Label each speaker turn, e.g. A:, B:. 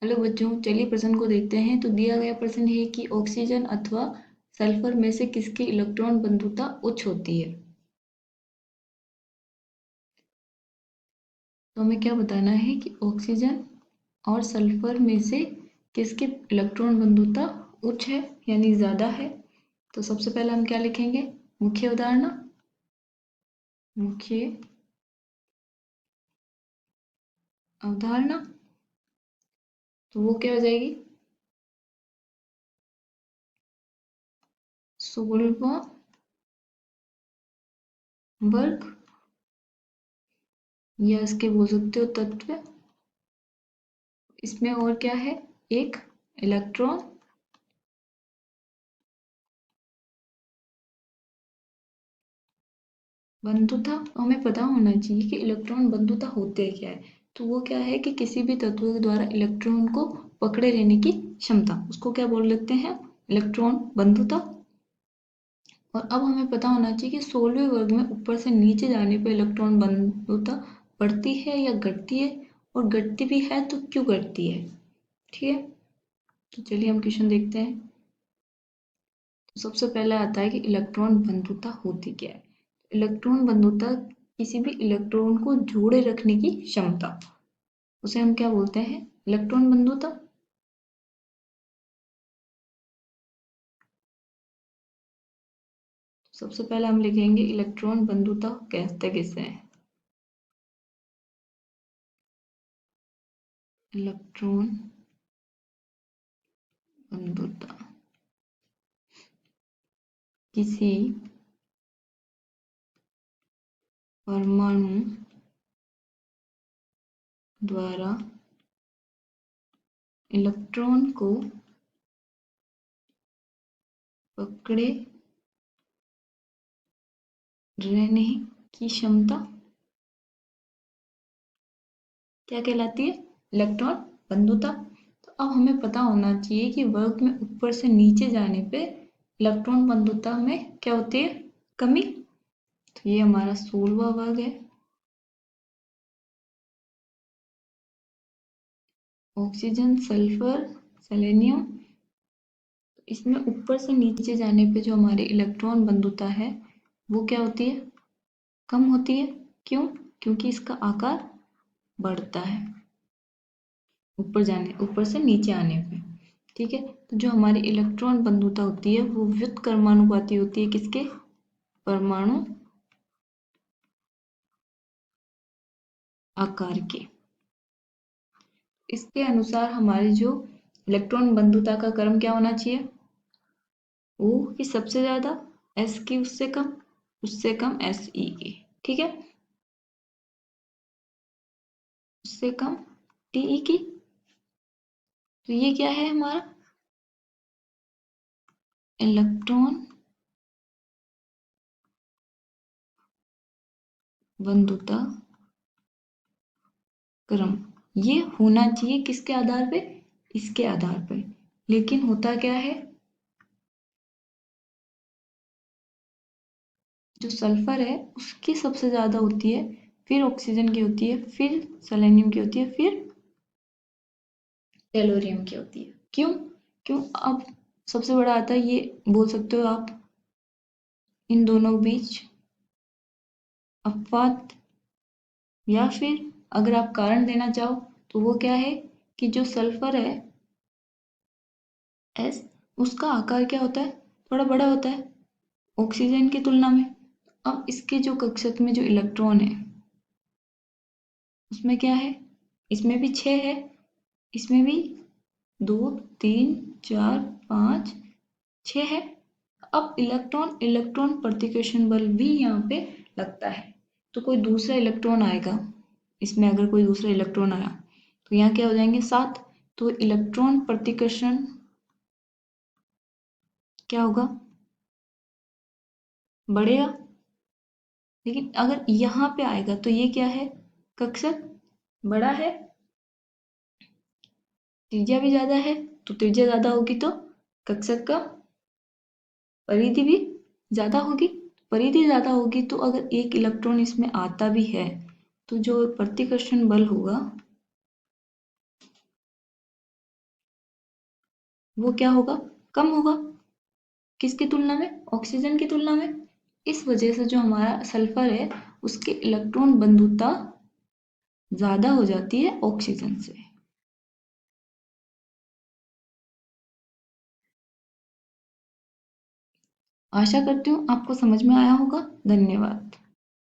A: Hello बच्चों, चलिए प्रश्न को देखते हैं। तो दिया गया प्रश्न है कि ऑक्सीजन अथवा सल्फर में से किसकी इलेक्ट्रॉन बंधुता उच्च होती है। तो हमें क्या बताना है कि ऑक्सीजन और सल्फर में से किसकी इलेक्ट्रॉन बंधुता उच्च है यानी ज़्यादा है। तो सबसे पहले हम क्या लिखेंगे, मुख्य अवधारणा। मुख्य अवधारणा तो वो क्या हो जाएगी, सोलवा वर्ग, या इसके बोल सकते हो तत्व। इसमें और क्या है, एक इलेक्ट्रॉन बंधुता। हमें पता होना चाहिए कि इलेक्ट्रॉन बंधुता होते क्या है। तो वो क्या है कि किसी भी तत्व के द्वारा इलेक्ट्रॉन को पकड़े रहने की क्षमता, उसको क्या बोल लेते हैं, इलेक्ट्रॉन बंधुता। और अब हमें पता होना चाहिए कि 16वें वर्ग में ऊपर से नीचे जाने पर इलेक्ट्रॉन बंधुता बढ़ती है या घटती है, और घटती भी है तो क्यों घटती है। ठीक है, तो चलिए हम क्वेश्चन देखते हैं। तो सबसे पहले आता है कि इलेक्ट्रॉन बंधुता होती क्या है। इलेक्ट्रॉन बंधुता किसी भी इलेक्ट्रॉन को जोड़े रखने की क्षमता, उसे हम क्या बोलते हैं, इलेक्ट्रॉन बंधुता। सबसे पहले हम लिखेंगे इलेक्ट्रॉन बंधुता कहते किसे हैं। इलेक्ट्रॉन बंधुता किसी परमाणु द्वारा इलेक्ट्रॉन को पकड़े रहने की क्षमता क्या कहलाती है, इलेक्ट्रॉन बंधुता। तो अब हमें पता होना चाहिए कि वर्ग में ऊपर से नीचे जाने पे इलेक्ट्रॉन बंधुता में क्या होती है, कमी। तो ये हमारा 16वां वर्ग है। ऑक्सीजन, सल्फर, सेलेनियम, इसमें ऊपर से नीचे जाने पे जो हमारी इलेक्ट्रॉन बंधुता है वो क्या होती है, कम होती है। क्यों, क्योंकि इसका आकार बढ़ता है ऊपर से नीचे आने पे। ठीक है, तो जो हमारी इलेक्ट्रॉन बंधुता होती है वो व्युत्क्रमानुपाती होती है किसके, परमाणु आकार के। इसके अनुसार हमारी जो इलेक्ट्रॉन बंधुता का क्रम क्या होना चाहिए, ओ की सबसे ज्यादा, एस की उससे कम एस ई की। ठीक है, उससे कम टी ई की। तो ये क्या है हमारा इलेक्ट्रॉन बंधुता क्रम। ये होना चाहिए किसके आधार पे, इसके आधार पे। लेकिन होता क्या है, जो सल्फर है उसकी सबसे ज्यादा होती है, फिर ऑक्सीजन की होती है, फिर सेलेनियम की होती है, फिर टेलोरियम की होती है। क्यों, क्यों अब सबसे बड़ा आता है, ये बोल सकते हो आप, इन दोनों के बीच अपवाद, या फिर अगर आप कारण देना चाहो तो वो क्या है कि जो सल्फर है एस, उसका आकार क्या होता है, थोड़ा बड़ा होता है ऑक्सीजन की तुलना में। अब इसके जो कक्षक में जो इलेक्ट्रॉन है उसमें क्या है, इसमें भी 6 है, इसमें भी 2 3 4 5 6 है। अब इलेक्ट्रॉन इलेक्ट्रॉन प्रतिकर्षण बल भी यहाँ पे लगता है। तो कोई दूसरा इलेक्ट्रॉन आएगा, इसमें अगर कोई दूसरा इलेक्ट्रॉन आया तो यहाँ क्या हो जाएंगे 7। तो इलेक्ट्रॉन प्रतिकर्षण क्या होगा, बढ़ेगा। लेकिन अगर यहाँ पे आएगा तो ये क्या है, कक्षक बड़ा है, त्रिज्या भी ज्यादा है। तो त्रिज्या ज्यादा होगी तो कक्षक का परिधि भी ज्यादा होगी। परिधि ज्यादा होगी तो अगर एक इलेक्ट्रॉन इसमें आता भी है तो जो प्रतिकर्षण बल होगा वो क्या होगा, कम होगा। किसकी तुलना में, ऑक्सीजन की तुलना में। इस वजह से जो हमारा सल्फर है उसकी इलेक्ट्रॉन बंधुता ज्यादा हो जाती है ऑक्सीजन से। आशा करती हूँ आपको समझ में आया होगा। धन्यवाद।